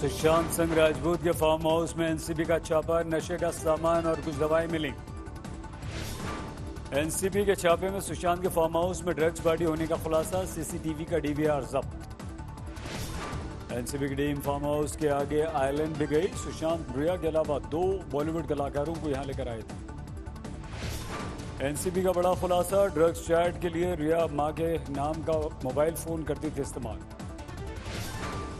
सुशांत सिंह राजपूत के farm house में NCB का छापा, नशे का सामान और कुछ दवाएं मिली। एनसीबी के छापे में सुशांत के फार्म हाउस में ड्रग्स पार्टी होने का खुलासा, सीसीटीवी का डीवीआर जब्त। एनसीबी की टीम फार्म हाउस के आगे आइलैंड भी गई। सुशांत, रिया के अलावा 2 बॉलीवुड कलाकारों को यहां लेकर आए थे। एनसीबी का बड़ा खुलासा, ड्रग्स चैट के लिए रिया मां के नाम का मोबाइल फोन करती थी इस्तेमाल।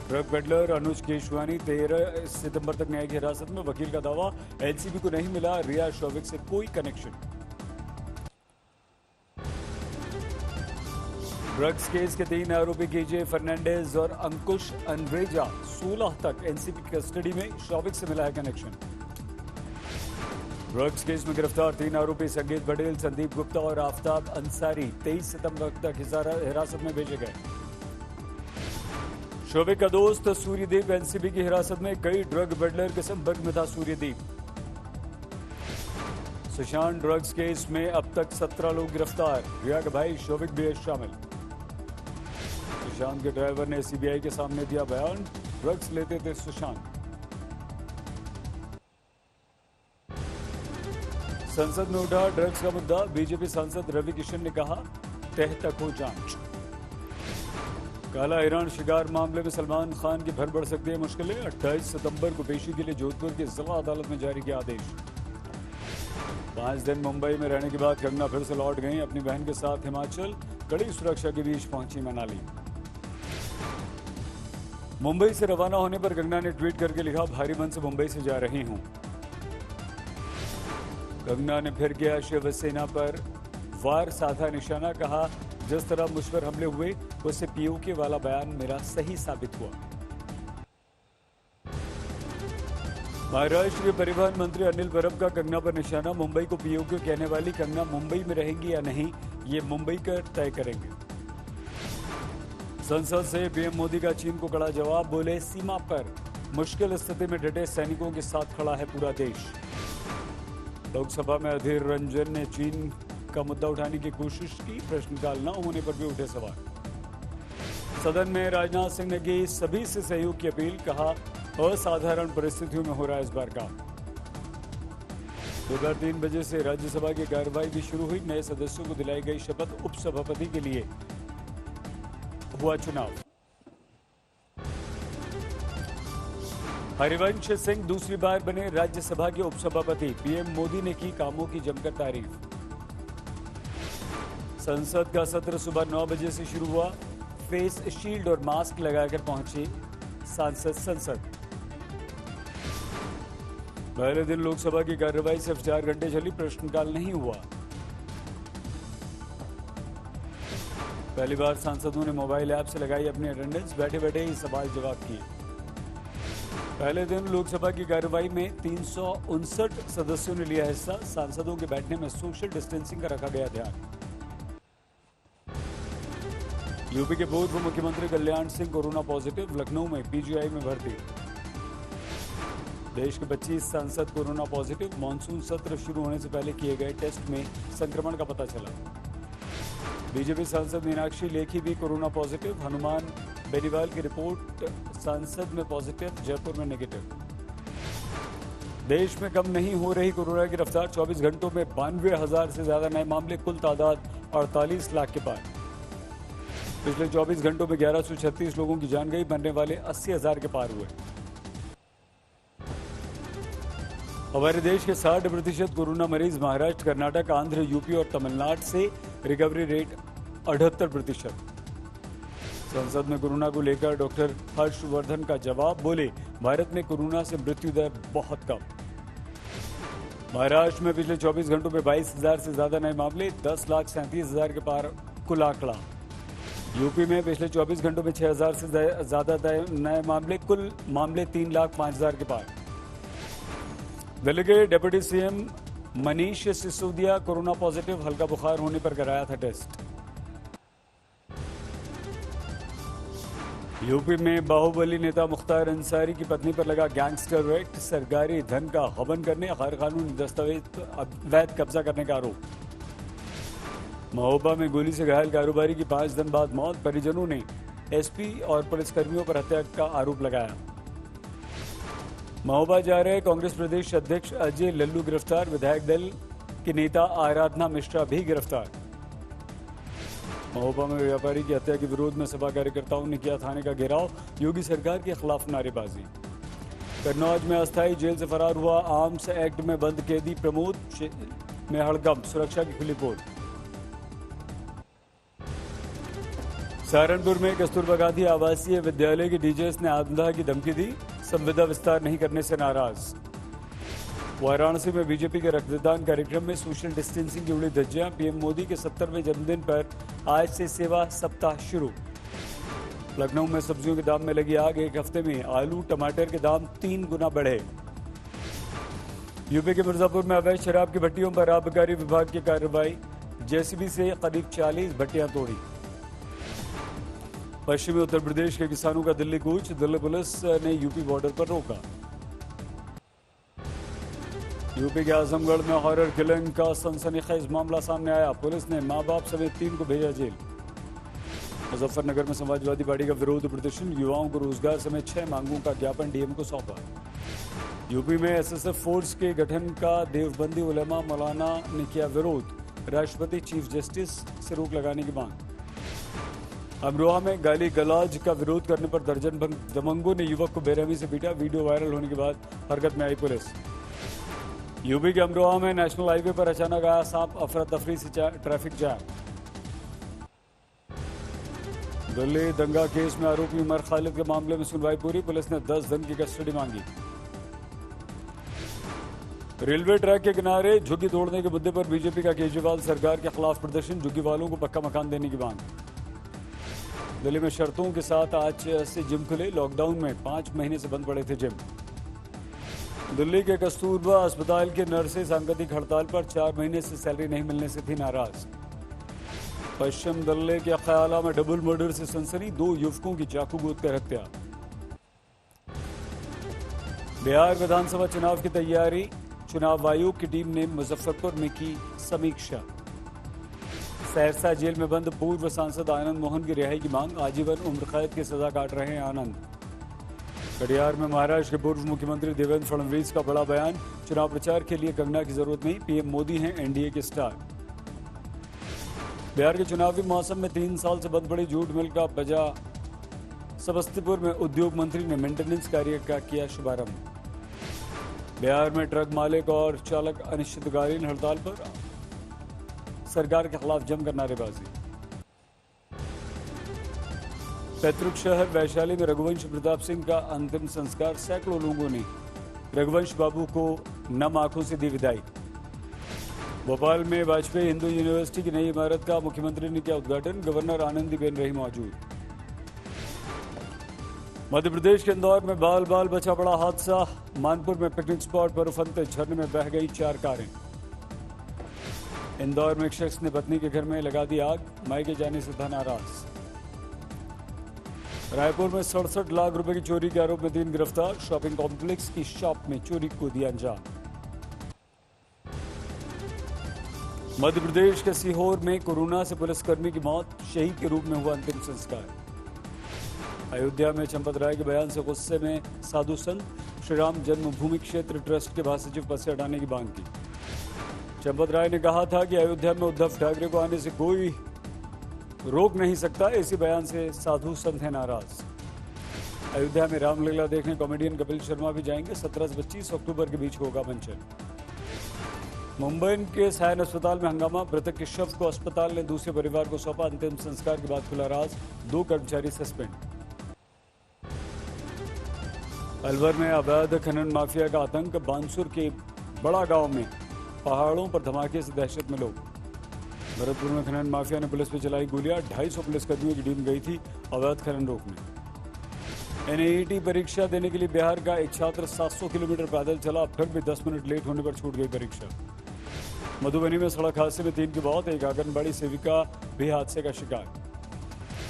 ड्रग पेडलर अनुज केशवानी 13 सितंबर तक न्यायिक हिरासत में, वकील का दावा, एनसीबी को नहीं मिला रिया शौविक से कोई कनेक्शन। ड्रग्स केस के 3 आरोपी केजे फर्नांडिस और अंकुश अनरेजा 16 तक एनसीबी की कस्टडी में, शौविक से मिला है कनेक्शन। ड्रग्स केस में गिरफ्तार 3 आरोपी संगीत पटेल, संदीप गुप्ता और आफ्ताब अंसारी 23 सितंबर तक हिरासत में भेजे गए। शौविक का दोस्त सूर्यदीप एनसीबी की हिरासत में, कई ड्रग पेडलर के संपर्क में था सूर्यदीप। सुशांत ड्रग्स केस में अब तक 17 लोग गिरफ्तार, रिया के भाई शौविक भी है शामिल। सुशांत के ड्राइवर ने सीबीआई के सामने दिया बयान, ड्रग्स लेते थे सुशांत। संसद में उठा ड्रग्स का मुद्दा, बीजेपी सांसद रवि किशन ने कहा तह तक हो जांच। काला हिरण शिकार मामले में सलमान खान की भर बढ़ सकती है मुश्किलें, 28 सितंबर को पेशी के लिए जोधपुर की जिला अदालत में जारी किया आदेश। 5 दिन मुंबई में रहने के बाद कंगना फिर से लौट गई अपनी बहन के साथ हिमाचल, कड़ी सुरक्षा के बीच पहुंची मनाली। मुंबई से रवाना होने पर कंगना ने ट्वीट करके लिखा, भारी मन से मुंबई से जा रही हूं। कंगना ने फिर किया शिवसेना पर वार साधा निशाना, कहा जिस तरह मुझ पर हमले हुए उससे पीओके वाला बयान मेरा सही साबित हुआ। महाराष्ट्र के परिवहन मंत्री अनिल परब का कंगना पर निशाना, मुंबई को पीओके कहने वाली कंगना मुंबई में रहेंगी या नहीं ये मुंबई कर तय करेंगे। संसद से पीएम मोदी का चीन को कड़ा जवाब, बोले सीमा पर मुश्किल स्थिति में डटे सैनिकों के साथ खड़ा है पूरा देश। लोकसभा में अधीर रंजन ने चीन का मुद्दा उठाने की कोशिश की, प्रश्नकाल न होने पर भी उठे सवाल। सदन में राजनाथ सिंह ने की सभी से सहयोग की अपील, कहा असाधारण परिस्थितियों में हो रहा है इस बार काम। दोपहर 3 बजे से राज्यसभा की कार्यवाही भी शुरू हुई, नए सदस्यों को दिलाई गई शपथ, उपसभापति के लिए हुआ चुनाव। हरिवंश सिंह दूसरी बार बने राज्यसभा के उपसभापति, पीएम मोदी ने की कामों की जमकर तारीफ। संसद का सत्र सुबह 9 बजे से शुरू हुआ, फेस शील्ड और मास्क लगाकर पहुंचे सांसद संसद। पहले दिन लोकसभा की कार्यवाही सिर्फ 4 घंटे चली, प्रश्नकाल नहीं हुआ। पहली बार सांसदों ने मोबाइल ऐप से लगाई अपनी अटेंडेंस, बैठे बैठे ही सवाल जवाब किए। पहले दिन लोकसभा की कार्यवाही में 359 सदस्यों ने लिया हिस्सा, सांसदों के बैठने में सोशल डिस्टेंसिंग का रखा गया ध्यान। यूपी के पूर्व मुख्यमंत्री कल्याण सिंह कोरोना पॉजिटिव, लखनऊ में पीजीआई में भर्ती। देश के 25 सांसद कोरोना पॉजिटिव, मानसून सत्र शुरू होने से पहले किए गए टेस्ट में संक्रमण का पता चला। बीजेपी सांसद मीनाक्षी लेखी भी कोरोना पॉजिटिव, हनुमान बेनीवाल की रिपोर्ट सांसद में पॉजिटिव, जयपुर में नेगेटिव। देश में कम नहीं हो रही कोरोना की रफ्तार, 24 घंटों में 92,000 से ज्यादा नए मामले, कुल तादाद 48 लाख के पार। पिछले 24 घंटों में 1136 लोगों की जान गई, मरने वाले 80,000 के पार हुए। हमारे देश के 60% कोरोना मरीज महाराष्ट्र, कर्नाटक, आंध्र, यूपी और तमिलनाडु से, रिकवरी रेट 78%। संसद में कोरोना को लेकर डॉक्टर हर्षवर्धन का जवाब, बोले भारत में कोरोना से मृत्यु दर बहुत कम। महाराष्ट्र में पिछले 24 घंटों में 22,000 से ज्यादा नए मामले, 10,37,000 के पार कुल आंकड़ा। यूपी में पिछले 24 घंटों में 6,000 से ज्यादा नए मामले, कुल मामले 3,05,000 के पार। दिल्ली के deputy CM Manish Sisodia corona positive, हल्का बुखार होने पर कराया था टेस्ट। यूपी में बाहुबली नेता मुख्तार अंसारी की पत्नी पर लगा गैंगस्टर एक्ट, सरकारी धन का हवन करने, गैर कानूनी दस्तावेज अवैध कब्जा करने का आरोप। महोबा में गोली से घायल कारोबारी की 5 दिन बाद मौत, परिजनों ने एसपी और पुलिसकर्मियों पर हत्या का आरोप लगाया। महोबा जा रहे कांग्रेस प्रदेश अध्यक्ष अजय लल्लू गिरफ्तार। विधायक दल की नेता आराधना मिश्रा भी गिरफ्तार। महोबा में व्यापारी की हत्या के विरोध में सपा कार्यकर्ताओं ने किया थाने का घेराव। योगी सरकार के खिलाफ नारेबाजी। कन्नौज में अस्थायी जेल से फरार हुआ आर्म्स एक्ट में बंद कैदी प्रमोद में हड़कंप। सुरक्षा की खुली पोल। सहारनपुर में कस्तूरबा गांधी आवासीय विद्यालय के टीचर्स ने आत्मदाह की धमकी दी। संविदा विस्तार नहीं करने से नाराज। वाराणसी में बीजेपी के रक्तदान कार्यक्रम में सोशल डिस्टेंसिंग की उड़ी धज्जियां। पीएम मोदी के 70वें जन्मदिन पर आज से सेवा सप्ताह शुरू। लखनऊ में सब्जियों के दाम में लगी आग। एक हफ्ते में आलू टमाटर के दाम 3 गुना बढ़े। यूपी के मिर्जापुर में अवैध शराब की भट्टियों पर आबकारी विभाग की कार्रवाई। जेसीबी से करीब 40 भट्टियां तोड़ी। पश्चिमी उत्तर प्रदेश के किसानों का दिल्ली कूच। दिल्ली पुलिस ने यूपी बॉर्डर पर रोका। यूपी के आजमगढ़ में हॉरर किलिंग का सनसनीखेज मामला सामने आया। पुलिस ने मां बाप समेत 3 को भेजा जेल। मुजफ्फरनगर में समाजवादी पार्टी का विरोध प्रदर्शन। युवाओं को रोजगार समेत 6 मांगों का ज्ञापन डीएम को सौंपा। यूपी में एसएसएफ फोर्स के गठन का देवबंदी उलेमा मौलाना ने किया विरोध। राष्ट्रपति चीफ जस्टिस से रोक लगाने की मांग। अमरोहा में गाली गलौज का विरोध करने पर दर्जन दबंगों ने युवक को बेरहमी से पीटा। वीडियो वायरल होने के बाद हरकत में आई पुलिस। यूपी के अमरोहा में नेशनल हाईवे पर अचानक आया सांप। अफरा तफरी से ट्रैफिक जैम। दिल्ली दंगा केस में आरोपी उमर खालिद के मामले में सुनवाई पूरी। पुलिस ने 10 दिन की कस्टडी मांगी। रेलवे ट्रैक के किनारे झुग्गी तोड़ने के मुद्दे पर बीजेपी का केजरीवाल सरकार के खिलाफ प्रदर्शन। झुग्गी वालों को पक्का मकान देने की मांग। दिल्ली में शर्तों के साथ आज से जिम खुले। लॉकडाउन में 5 महीने से बंद पड़े थे जिम। दिल्ली के कस्तूरबा अस्पताल के नर्सें सांकेतिक हड़ताल पर। 4 महीने से सैलरी नहीं मिलने से थी नाराज। पश्चिम दिल्ली के ख्याला में डबल मर्डर से सनसनी। 2 युवकों की चाकू गोद कर हत्या। बिहार विधानसभा चुनाव की तैयारी। चुनाव आयोग की टीम ने मुजफ्फरपुर में की समीक्षा। सहरसा जेल में बंद पूर्व सांसद आनंद मोहन की रिहाई की मांग। आजीवन उम्र कैद की सजा काट रहे हैं आनंद। कटिहार में महाराष्ट्र के पूर्व मुख्यमंत्री देवेंद्र फडणवीस का बड़ा बयान। चुनाव प्रचार के लिए कंगना की जरूरत नहीं। पीएम मोदी हैं एनडीए के स्टार। बिहार के चुनावी मौसम में 3 साल से बंद पड़ी जूट मिल का बजा। समस्तीपुर में उद्योग मंत्री ने मेंटेनेंस कार्य का किया शुभारंभ। बिहार में ट्रक मालिक और चालक अनिश्चितकालीन हड़ताल पर। सरकार के खिलाफ जमकर नारेबाजी। पैतृक शहर वैशाली में रघुवंश प्रताप सिंह का अंतिम संस्कार। सैकड़ों लोगों ने रघुवंश बाबू को नम आंखों से दी विदाई। भोपाल में वाजपेयी हिंदू यूनिवर्सिटी की नई इमारत का मुख्यमंत्री ने किया उद्घाटन। गवर्नर आनंदीबेन रही मौजूद। मध्य प्रदेश के इंदौर में बाल बाल बचा बड़ा हादसा। मानपुर में पिकनिक स्पॉट पर उफनते झरने में बह गई 4 कारें। इंदौर में एक शख्स ने पत्नी के घर में लगा दी आग। मायके जाने से था नाराज। रायपुर में 67 लाख रुपए की चोरी के आरोप में 3 गिरफ्तार। शॉपिंग कॉम्प्लेक्स की शॉप में चोरी को दिया अंजाम। मध्य प्रदेश के सीहोर में कोरोना से पुलिसकर्मी की मौत। शहीद के रूप में हुआ अंतिम संस्कार। अयोध्या में चंपत राय के बयान से गुस्से में साधु संत। श्री राम जन्मभूमि क्षेत्र ट्रस्ट के महासचिव पद से हटाने की मांग की। चंपत राय ने कहा था कि अयोध्या में उद्धव ठाकरे को आने से कोई रोक नहीं सकता। इसी बयान से साधु संत हैं नाराज। अयोध्या में रामलीला देखने कॉमेडियन कपिल शर्मा भी जाएंगे। 17 से 25 अक्टूबर के बीच होगा मंचन। मुंबई के सायन अस्पताल में हंगामा। मृतक के शव को अस्पताल ने दूसरे परिवार को सौंपा। अंतिम संस्कार के बाद खुला राज। 2 कर्मचारी सस्पेंड। अलवर में अवैध खनन माफिया का आतंक। बानसूर के बड़ा गांव में पहाड़ों पर धमाके से दहशत में लोग। भरतपुर में खनन माफिया ने पुलिस पर चलाई गोलियां। 250 पुलिसकर्मियों की टीम गई थी अवैध खनन रोकने। एनआईटी परीक्षा देने के लिए बिहार का एक छात्र 700 किलोमीटर पैदल चला। फिर भी 10 मिनट लेट होने पर छूट गई परीक्षा। मधुबनी में सड़क हादसे में 3 की मौत। एक आंगनबाड़ी सेविका भी हादसे का शिकार।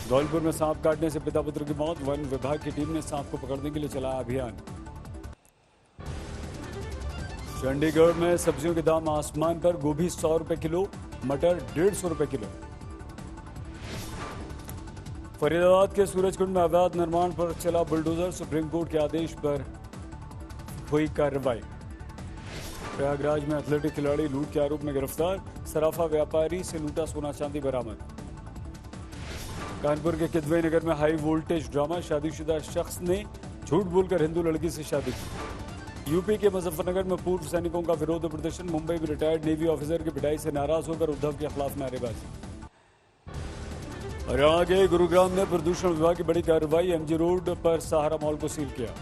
धौलपुर में सांप काटने से पिता पुत्र की मौत। वन विभाग की टीम ने सांप को पकड़ने के लिए चलाया अभियान। चंडीगढ़ में सब्जियों के दाम आसमान पर। गोभी 100 रुपए किलो। मटर 150 रुपए किलो। फरीदाबाद के सूरजकुंड में अवैध निर्माण पर चला बुलडोजर। सुप्रीम कोर्ट के आदेश पर हुई कार्रवाई। प्रयागराज में एथलेटिक खिलाड़ी लूट के आरोप में गिरफ्तार, सराफा व्यापारी से लूटा सोना चांदी बरामद। कानपुर के किदवई नगर में हाई वोल्टेज ड्रामा, शादीशुदा शख्स ने झूठ बोलकर हिंदू लड़की से शादी की। यूपी के मुजफ्फरनगर में पूर्व सैनिकों का विरोध प्रदर्शन, मुंबई में रिटायर्ड नेवी ऑफिसर की पिटाई से नाराज होकर उद्धव के खिलाफ नारेबाजी। हरियाणा के गुरुग्राम में प्रदूषण विभाग की बड़ी कार्रवाई, एमजी रोड पर सहारा मॉल को सील किया।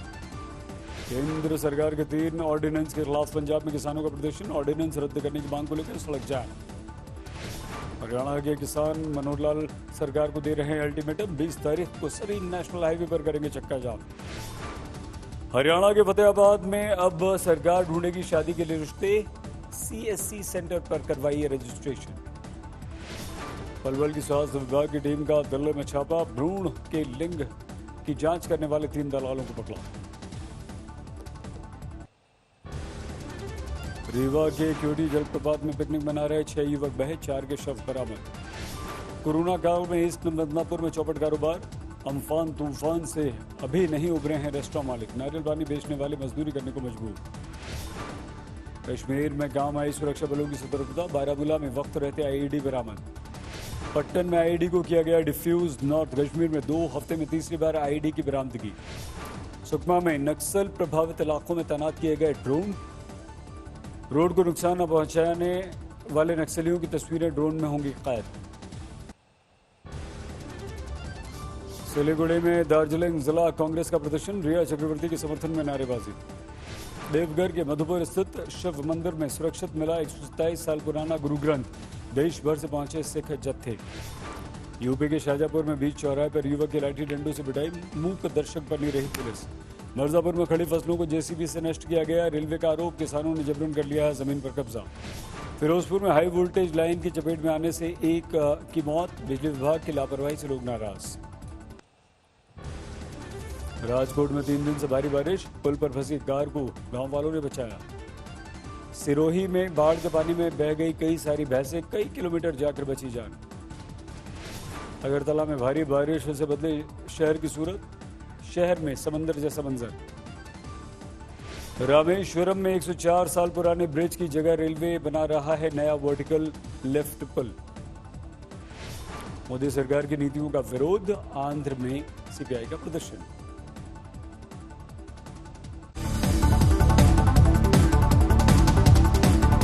केंद्र सरकार के 3 ऑर्डिनेंस के खिलाफ पंजाब में किसानों का प्रदर्शन, ऑर्डिनेंस रद्द करने की मांग को लेकर सड़क जाम। हरियाणा के किसान मनोहर लाल सरकार को दे रहे हैं अल्टीमेटम, 20 तारीख को सभी नेशनल हाईवे पर करेंगे चक्का जाम। हरियाणा के फतेहाबाद में अब सरकार ढूंढेगी शादी के लिए रिश्ते, सीएससी सेंटर पर करवाइए रजिस्ट्रेशन। पलवल की स्वास्थ्य विभाग की टीम का दल्ले में छापा, भ्रूण के लिंग की जांच करने वाले 3 दलालों को पकड़ा। रीवा के क्यूटी जलप्रपात में पिकनिक मना रहे 6 युवक बहे, 4 के शव बरामद। कोरोना काल में ईस्ट बदनापुर में चौपट कारोबार, अम्फान तूफान से अभी नहीं उभरे हैं रेस्टोरेंट मालिक, नारियल पानी बेचने वाले मजदूरी करने को मजबूर। कश्मीर में काम आई सुरक्षा बलों की सतर्कता, बारामूला में वक्त रहते आईईडी बरामद। पट्टन में आईईडी को किया गया डिफ्यूज, नॉर्थ कश्मीर में 2 हफ्ते में तीसरी बार आईईडी की बरामदगी। सुकमा में नक्सल प्रभावित इलाकों में तैनात किए गए ड्रोन, रोड को नुकसान न पहुंचाने वाले नक्सलियों की तस्वीरें ड्रोन में होंगी कैद। सिलीगुड़ी में दार्जिलिंग जिला कांग्रेस का प्रदर्शन, रिया चक्रवर्ती के समर्थन में नारेबाजी। देवघर के मधुपुर स्थित शिव मंदिर में सुरक्षित मिला 127 साल पुराना गुरु ग्रंथ, देश भर से पहुंचे सिख जत्थे। यूपी के शाहजहांपुर में बीच चौराहे पर युवक की लाठी डंडों से पिटाई, मूक दर्शक बनी रही पुलिस। मिर्जापुर में खड़ी फसलों को जेसीबी से नष्ट किया गया, रेलवे का आरोप, किसानों ने जबरन कर लिया है जमीन पर कब्जा। फिरोजपुर में हाई वोल्टेज लाइन की चपेट में आने से एक की मौत, बिजली विभाग की लापरवाही से लोग नाराज। राजकोट में 3 दिन से भारी बारिश, पुल पर फंसी कार को गांव वालों ने बचाया। सिरोही में बाढ़ के पानी में बह गई कई सारी भैंसें, कई किलोमीटर जाकर बची जान। अगरतला में भारी बारिश से बदले शहर की सूरत, शहर में समंदर जैसा मंजर। रामेश्वरम में 104 साल पुराने ब्रिज की जगह रेलवे बना रहा है नया वर्टिकल लिफ्ट पुल। मोदी सरकार की नीतियों का विरोध, आंध्र में सीपीआई का प्रदर्शन।